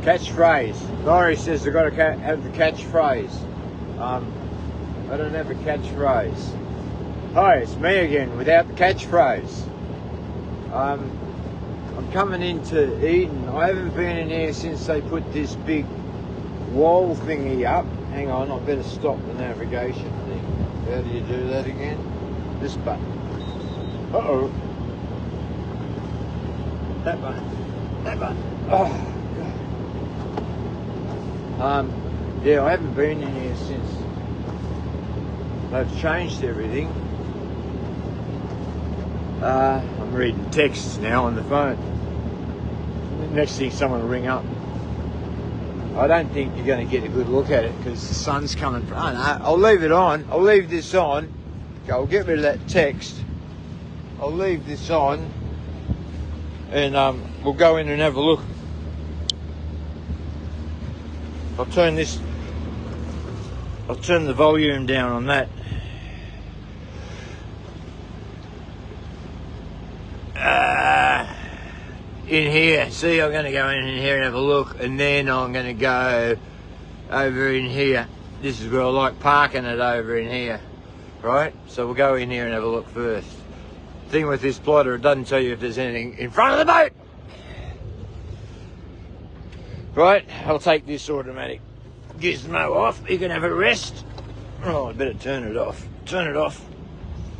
Catchphrase. Laurie says I've got to have the catchphrase. I don't have a catchphrase. Hi, it's me again without the catchphrase. I'm coming into Eden. I haven't been in here since they put this big wall thingy up. Hang on, I better stop the navigation thing. How do you do that again? This button. Uh-oh. That button. That button. Oh, God. Yeah, I haven't been in here since they've changed everything. I'm reading texts now on the phone. Next thing, someone will ring up. I don't think you're going to get a good look at it because the sun's coming. Oh, no, I'll leave it on. I'll leave this on. I'll get rid of that text. I'll leave this on, and we'll go in and have a look. I'll turn the volume down on that. In here, see, I'm going to go in here and have a look, and then I'm going to go over in here. This is where I like parking it, over in here, right? So we'll go in here and have a look first. Thing with this plotter, it doesn't tell you if there's anything in front of the boat. Right, I'll take this automatic gizmo off. You can have a rest. Oh, I better turn it off. Turn it off.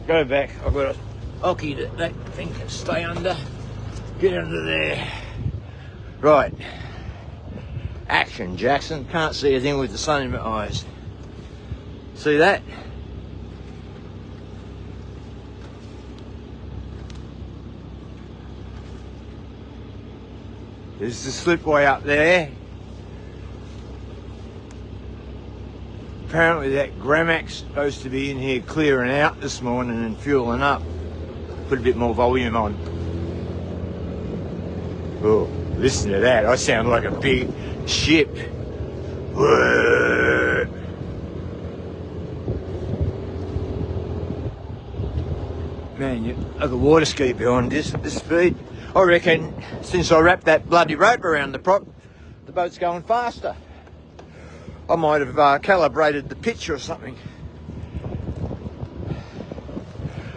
Go back. I've got a hockey that thing can stay under. Get under there. Right. Action, Jackson. Can't see a thing with the sun in my eyes. See that? There's the slipway up there. Apparently that Gramac's supposed to be in here clearing out this morning and fueling up. Put a bit more volume on. Oh, listen to that. I sound like a big ship. Whoa. Man, like a water ski behind this speed. I reckon since I wrapped that bloody rope around the prop, the boat's going faster. I might have calibrated the pitch or something.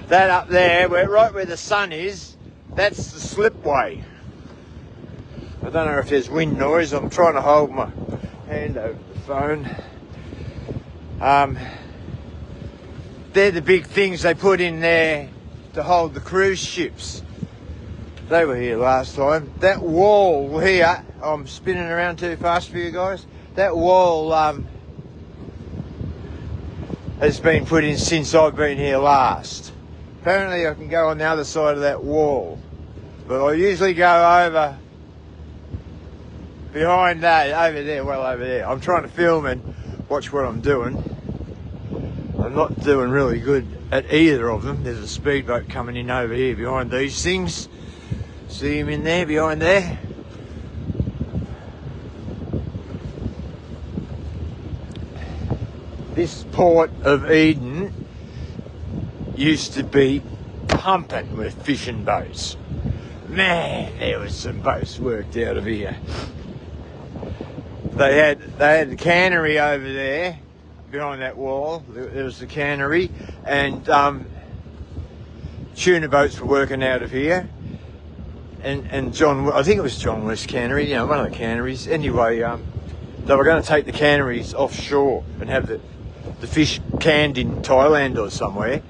That up there, right where the sun is, that's the slipway. I don't know if there's wind noise. I'm trying to hold my hand over the phone. They're the big things they put in there to hold the cruise ships. They were here last time. That wall here, I'm spinning around too fast for you guys. That wall has been put in since I've been here last. Apparently I can go on the other side of that wall, but I usually go over behind that, over there, well over there. I'm trying to film and watch what I'm doing. I'm not doing really good at either of them. There's a speedboat coming in over here behind these things. See him in there, behind there? This port of Eden used to be pumping with fishing boats. Man, there was some boats worked out of here. They had the cannery over there behind that wall. There was the cannery, and tuna boats were working out of here. And John, I think it was John West Cannery, you know, one of the canneries. Anyway, they were going to take the canneries offshore and have the fish canned in Thailand or somewhere,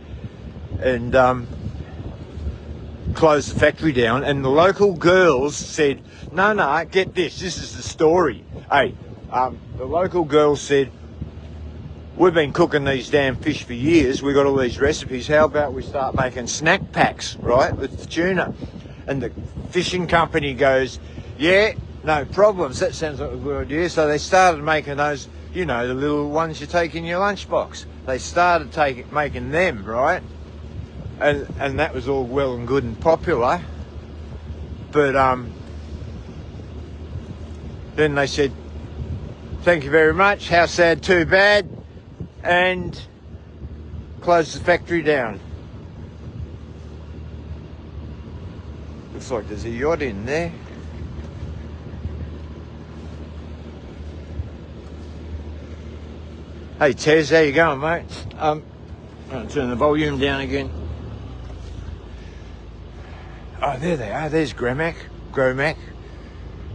and close the factory down. And the local girls said, no, get this is the story. Hey, the local girls said, we've been cooking these damn fish for years. We've got all these recipes. How about we start making snack packs, right, with the tuna? And the fishing company goes, yeah, no problems. That sounds like a good idea. So they started making those, you know, the little ones you take in your lunchbox. They started making them, right? And that was all well and good and popular. But then they said, thank you very much. How sad, too bad. And closed the factory down. Looks like there's a yacht in there. Hey Tez, how you going, mate? I'm going to turn the volume down again. Oh, there they are. There's Gromac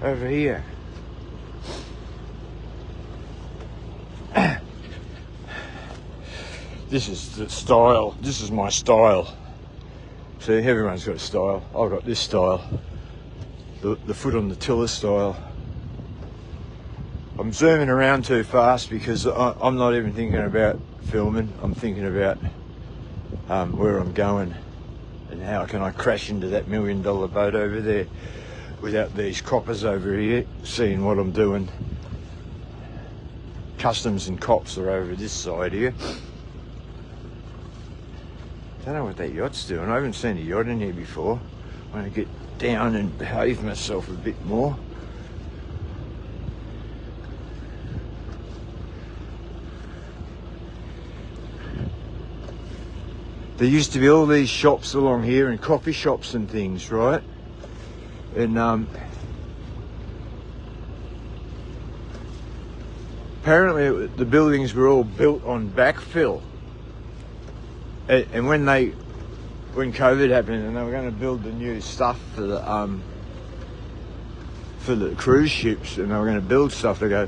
over here. This is the style. This is my style. See, everyone's got a style. I've got this style. The foot on the tiller style. I'm zooming around too fast because I'm not even thinking about filming. I'm thinking about where I'm going and how can I crash into that $1 million boat over there without these coppers over here seeing what I'm doing. Customs and cops are over this side here. Don't know what that yacht's doing. I haven't seen a yacht in here before. I want to get down and behave myself a bit more. There used to be all these shops along here and coffee shops and things, right? And apparently the buildings were all built on backfill. And when COVID happened and they were going to build the new stuff for the cruise ships and they were going to build stuff, they go,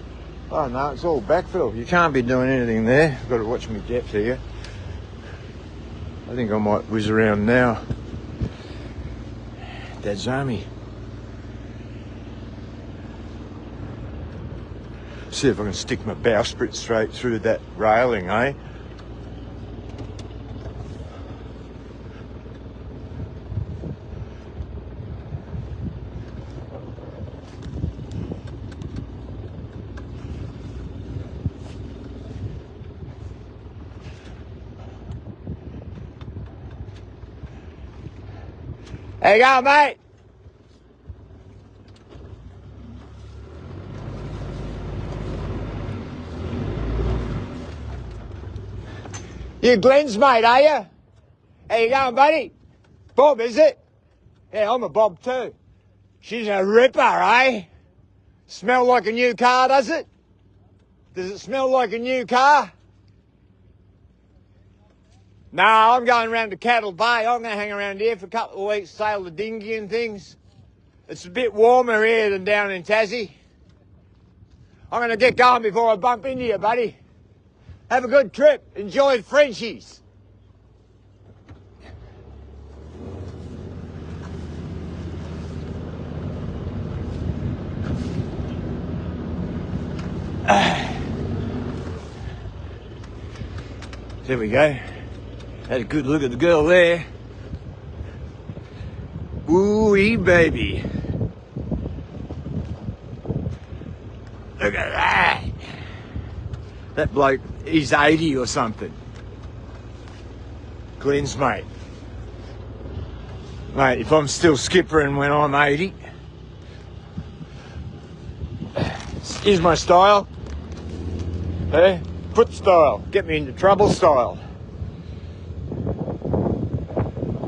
oh no, it's all backfill. You can't be doing anything there. I've got to watch my depth here. I think I might whiz around now. Dad's army. See if I can stick my bowsprit straight through that railing, eh? There you go, mate. You Glenn's mate, are you? How you going, buddy? Bob, is it? Yeah, I'm a Bob too. She's a ripper, eh? Smell like a new car, does it? Does it smell like a new car? No, I'm going around to Cattle Bay. I'm going to hang around here for a couple of weeks, sail the dinghy and things. It's a bit warmer here than down in Tassie. I'm going to get going before I bump into you, buddy. Have a good trip. Enjoy the Frenchies. There we go. Had a good look at the girl there. Ooh-wee, baby. Look at that. That bloke, he's 80 or something. Glenn's mate. Mate, if I'm still skippering when I'm 80, here's my style. Hey, foot style. Get me into trouble style.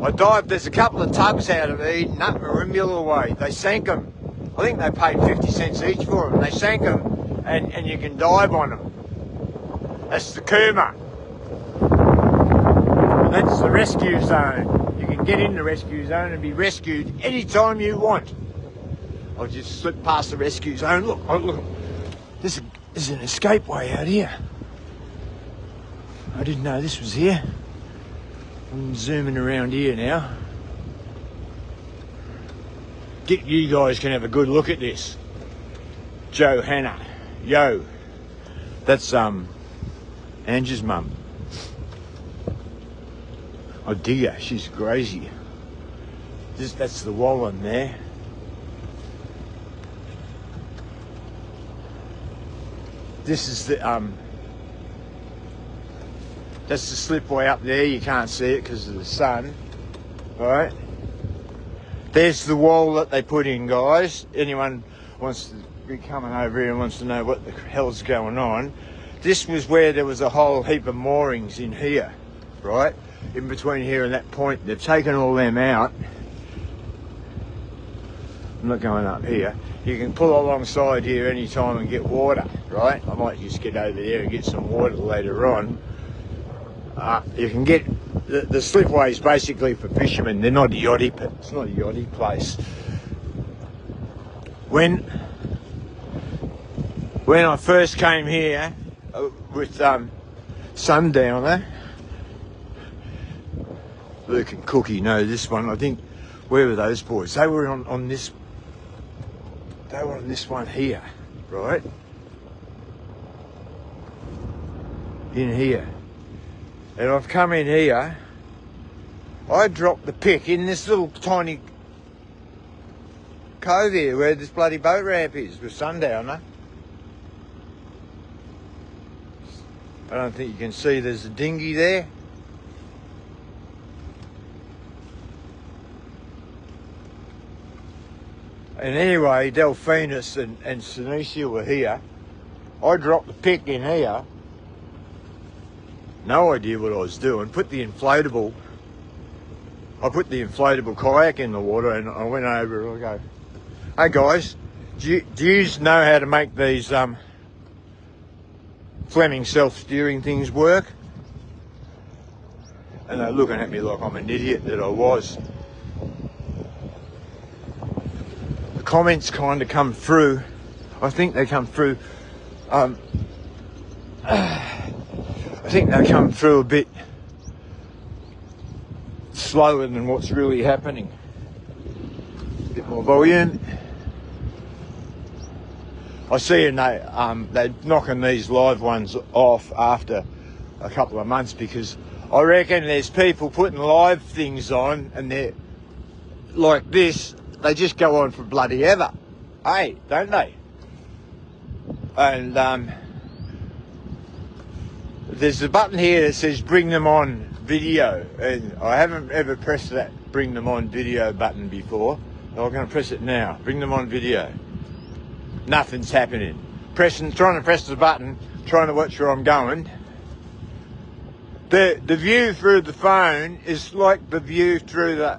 I dived, there's a couple of tugs out of Eden up Marimbula way. They sank them. I think they paid 50 cents each for them. They sank them and you can dive on them. That's the Kuma. And that's the rescue zone. You can get in the rescue zone and be rescued anytime you want. I'll just slip past the rescue zone. Look, look. There's an escape way out here. I didn't know this was here. I'm zooming around here now. You guys can have a good look at this. Johanna. Yo. That's Angie's mum. I dig her, she's crazy. That's the Wallen there. This is the that's the slipway up there. You can't see it because of the sun. Right? There's the wall that they put in, guys. Anyone wants to be coming over here and wants to know what the hell's going on. This was where there was a whole heap of moorings in here, right? In between here and that point. They've taken all them out. I'm not going up here. You can pull alongside here anytime and get water, right? I might just get over there and get some water later on. You can get the slipways basically for fishermen. They're not a yachty, but it's not a yachty place. When I first came here with Sundowner, Luke and Cookie know this one. I think, where were those boys? They were on this. They were on this one here, right? In here. And I've come in here. I dropped the pick in this little tiny cove here where this bloody boat ramp is with Sundowner. I don't think you can see there's a dinghy there. And anyway, Delphinus and Sinicia were here. I dropped the pick in here. No idea what I was doing. I put the inflatable kayak in the water and I went over and I go, hey guys, do you know how to make these Fleming self-steering things work? And they're looking at me like I'm an idiot that I was. The comments kind of come through. I think they come through. I think they come through a bit slower than what's really happening. A bit more volume. I see they're knocking these live ones off after a couple of months because I reckon there's people putting live things on and they're like this. They just go on for bloody ever. Hey, don't they? And there's a button here that says bring them on video. And I haven't ever pressed that bring them on video button before. So I'm going to press it now. Bring them on video. Nothing's happening. Trying to press the button, trying to watch where I'm going. The view through the phone is like the view through the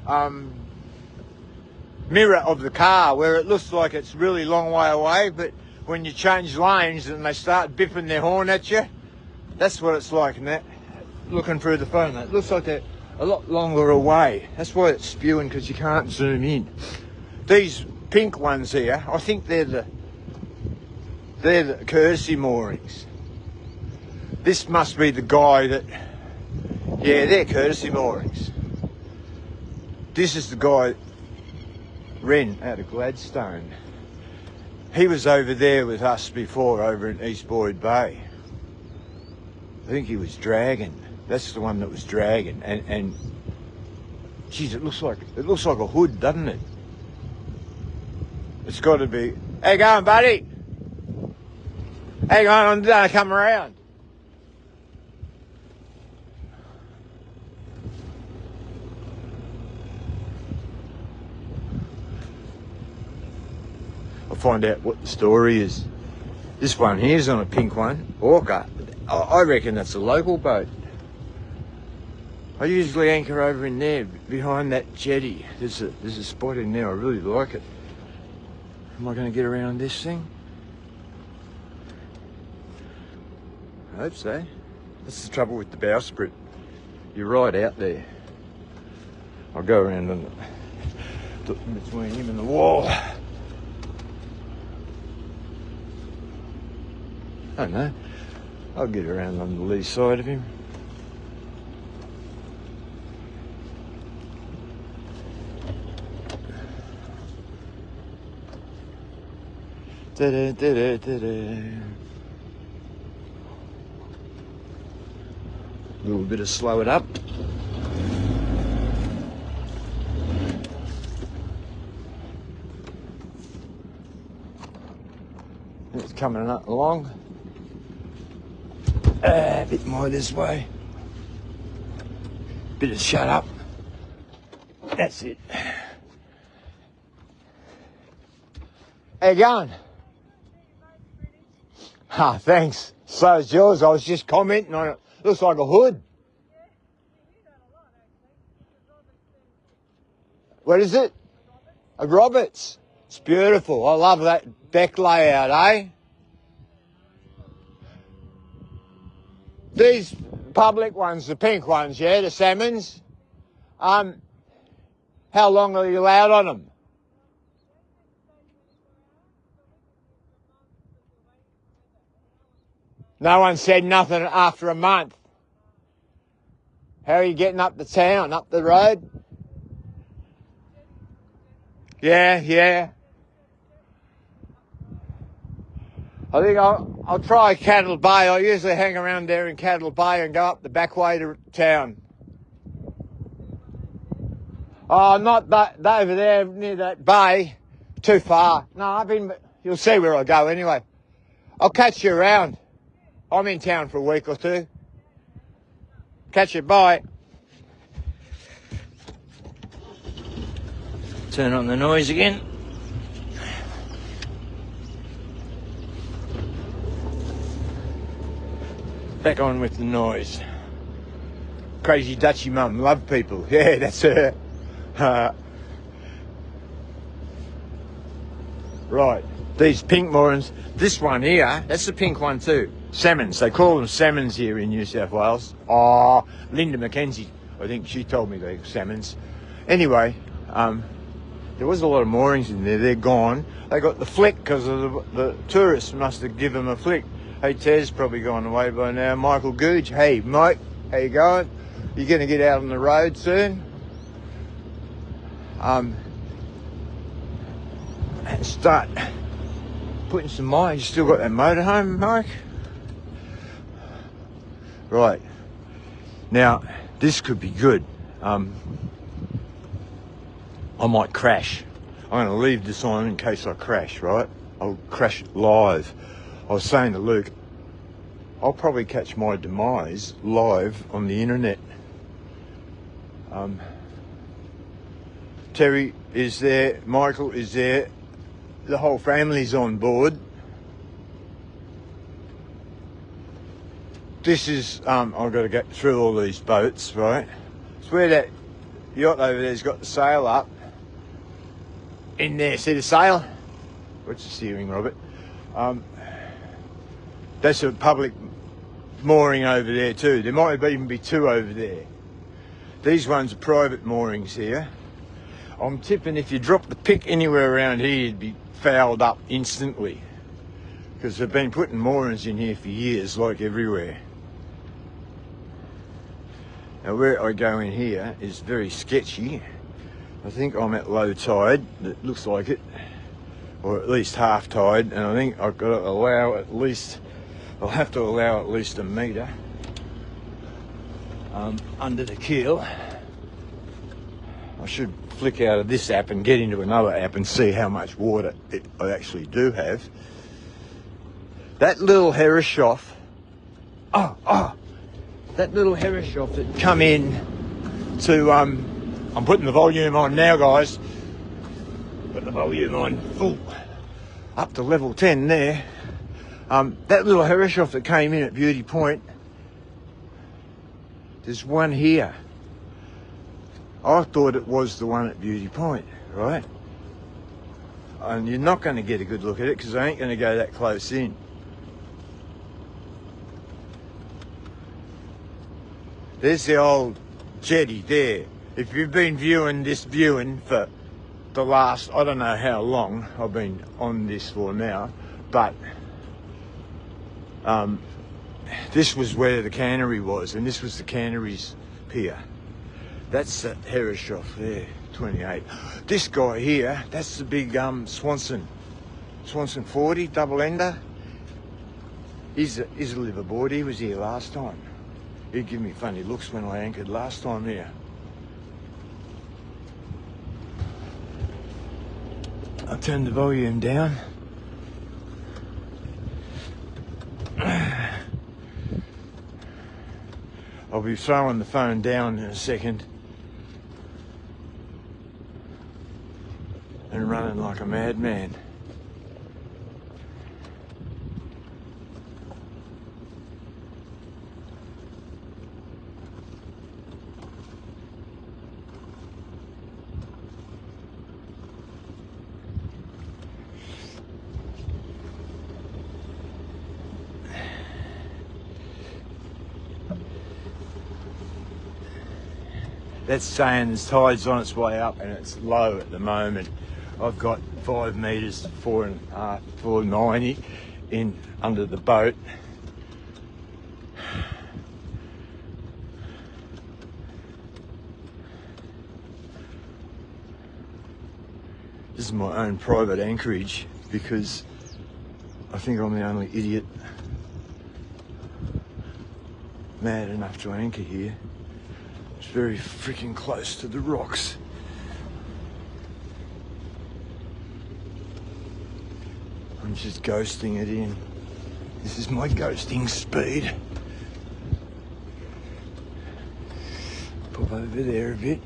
mirror of the car, where it looks like it's really long way away, but when you change lanes and they start bipping their horn at you, that's what it's like. And that, looking through the phone, it looks like they're a lot longer away. That's why it's spewing, because you can't zoom in. These pink ones here, I think they're the courtesy moorings. This must be the guy that, yeah, they're courtesy moorings. This is the guy, Ren, out of Gladstone. He was over there with us before, over in East Boyd Bay. I think he was dragging. That's the one that was dragging. And geez, it looks like a hood, doesn't it? It's got to be. How you going, buddy? How you going? I'm gonna come around. I'll find out what the story is. This one here's on a pink one, Orca. I reckon that's a local boat. I usually anchor over in there, behind that jetty. There's a spot in there, I really like it. Am I going to get around this thing? I hope so. That's the trouble with the bowsprit. You're right out there. I'll go around between him and the wall. I don't know. I'll get around on the lee side of him. A little bit of slow it up. It's coming up along. A bit more this way. Bit of shut up. That's it. How you going? Ah, thanks. So is yours. I was just commenting on it. Looks like a hood. What is it? A Roberts. It's beautiful. I love that deck layout, eh? These public ones, the pink ones, yeah, the salmons. How long are you allowed on them? No one said nothing after a month. How are you getting up the town, up the road? Yeah. I think I'll try Cattle Bay. I usually hang around there in Cattle Bay and go up the back way to town. Oh, not that over there near that bay. Too far. No, you'll see where I go anyway. I'll catch you around. I'm in town for a week or two. Catch you, bye. Turn on the noise again. Back on with the noise. Crazy Dutchy mum, love people. Yeah, that's her. Right, these pink moorings. This one here, that's the pink one too. Salmons, they call them salmons here in New South Wales. Oh, Linda McKenzie, I think she told me they're salmons. Anyway, there was a lot of moorings in there, they're gone. They got the flick because of the tourists must have given them a flick. Hey, Tez probably gone away by now. Michael Googe, hey Mike, how you going? You going to get out on the road soon? Start putting some miles. You still got that motorhome, Mike? Right. Now, this could be good. I might crash. I'm going to leave this on in case I crash, right? I'll crash live. I was saying to Luke, I'll probably catch my demise live on the internet. Terry is there, Michael is there, the whole family's on board. This is, I've got to get through all these boats, right? It's where that yacht over there's got the sail up. In there, see the sail? What's the steering, Robert? That's a public mooring over there too. There might even be two over there. These ones are private moorings here. I'm tipping if you drop the pick anywhere around here, you'd be fouled up instantly. Because they've been putting moorings in here for years, like everywhere. Now where I go in here is very sketchy. I think I'm at low tide, it looks like it. Or at least half tide, and I think I've got to allow at least, I'll have to allow at least a metre under the keel. I should flick out of this app and get into another app and see how much water I actually do have. That little Herreshoff, that little Herreshoff that come in to, I'm putting the volume on now, guys. Put the volume on full, up to level 10 there. That little Herreshoff that came in at Beauty Point, there's one here. I thought it was the one at Beauty Point, right? And you're not going to get a good look at it because I ain't going to go that close in. There's the old jetty there. If you've been viewing this for the last, I don't know how long I've been on this for now, but this was where the cannery was, and this was the cannery's pier. That's the Herreshoff there, 28. This guy here, that's the big Swanson 40 double ender. He's a liveaboard. He was here last time. He'd give me funny looks when I anchored last time here. I'll turn the volume down. I'll be throwing the phone down in a second and running like a madman. that's saying the tide's on its way up and it's low at the moment. I've got 5 metres to 4.5, 490 in under the boat. This is my own private anchorage because I think I'm the only idiot mad enough to anchor here. It's very freaking close to the rocks. I'm just ghosting it in. This is my ghosting speed. Pop over there a bit.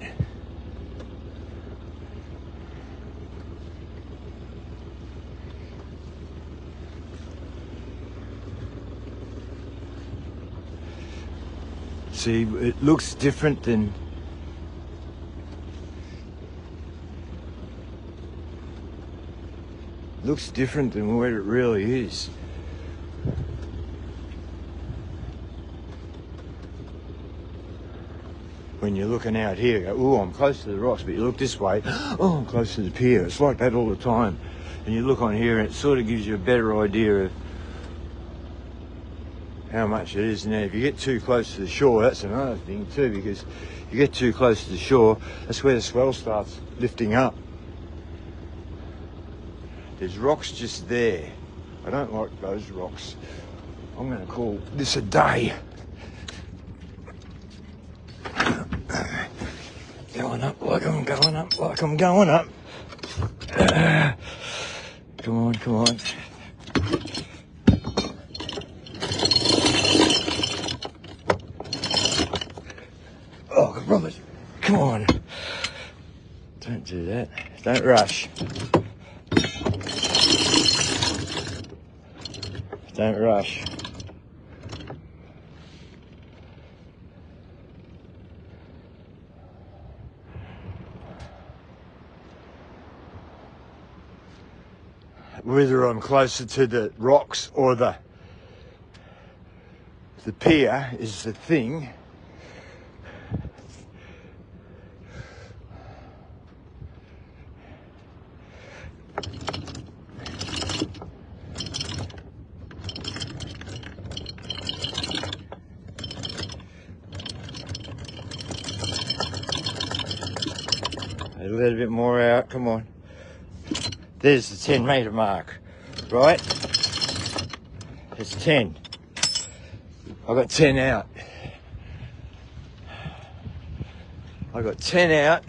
See, it looks different than what it really is. When you're looking out here, you go, oh, I'm close to the rocks, but you look this way, oh, I'm close to the pier. It's like that all the time. And you look on here and it sort of gives you a better idea of how much it is. Now, if you get too close to the shore, that's another thing too, because you get too close to the shore, that's where the swell starts lifting up. There's rocks just there. I don't like those rocks. I'm going to call this a day. Going up like I'm going up, like I'm going up. Come on, come on. Oh, Robert, come on. Don't do that. Don't rush. Don't rush. Whether I'm closer to the rocks or the pier is the thing. A little bit more out, come on. There's the 10 metre mark, right? It's 10. I got 10 out. I got 10 out.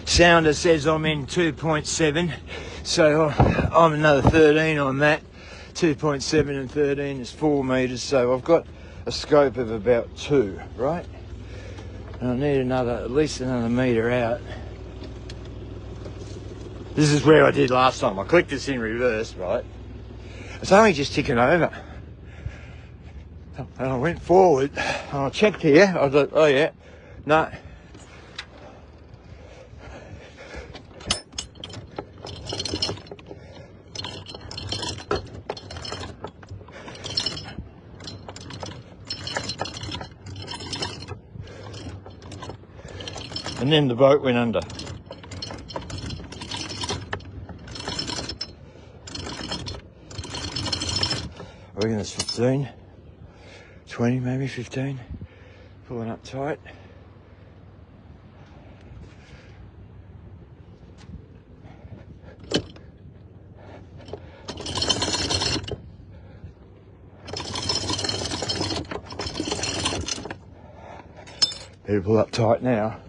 Sounder says I'm in 2.7, so I'm another 13 on that. 2.7 and 13 is 4 metres, so I've got a scope of about 2, right? And I need at least another metre out. This is where I did last time. I clicked this in reverse, right? It's only just ticking over. And I went forward and I checked here. I thought, oh yeah, no. And then the boat went under. I reckon it's 15, 20 maybe, 15. Pulling up tight. Better pull up tight now.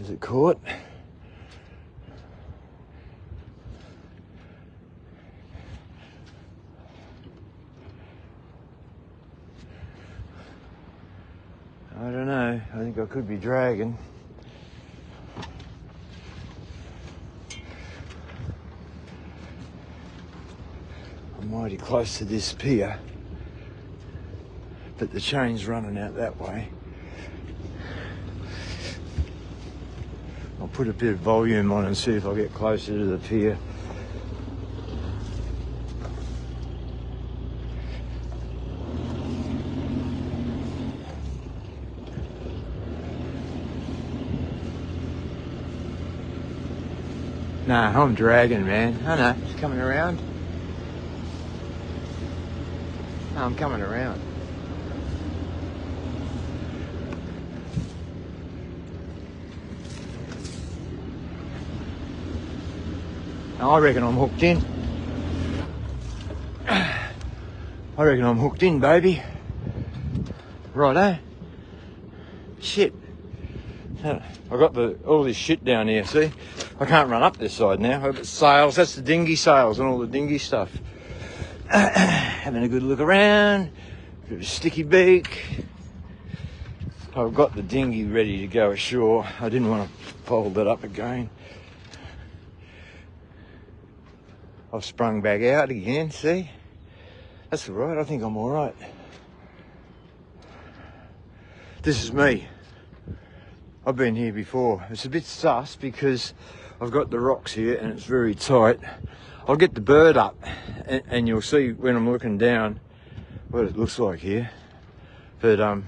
Is it caught? I don't know. I think I could be dragging. I'm mighty close to this pier, but the chain's running out that way. put a bit of volume on and see if I get closer to the pier. Nah, I'm dragging, man. I know, it's coming around. No, I'm coming around. I reckon I'm hooked in. I reckon I'm hooked in, baby. Righto. Shit. I got all this shit down here, see? I can't run up this side now. I've got sails, that's the dinghy sails and all the dinghy stuff. Having a good look around. Bit of a sticky beak. I've got the dinghy ready to go ashore. I didn't want to fold it up again. I've sprung back out again, see? That's all right, I think I'm all right. This is me. I've been here before. It's a bit sus because I've got the rocks here and it's very tight. I'll get the bird up and you'll see when I'm looking down what it looks like here. But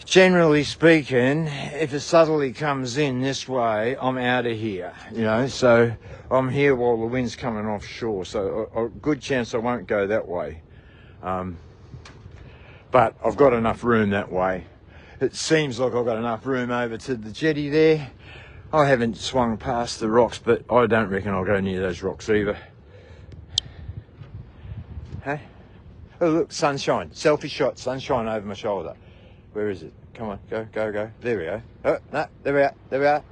generally speaking, if a southerly comes in this way, I'm out of here, you know, so I'm here while the wind's coming offshore, so a good chance I won't go that way. But I've got enough room that way. It seems like I've got enough room over to the jetty there. I haven't swung past the rocks, but I don't reckon I'll go near those rocks either. Hey? Oh look, sunshine, selfie shot, sunshine over my shoulder. Where is it? Come on, go, go, go. There we go. Oh, no, there we are, there we are.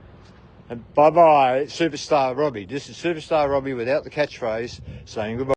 And bye-bye, Superstar Robbie. This is Superstar Robbie without the catchphrase, saying goodbye.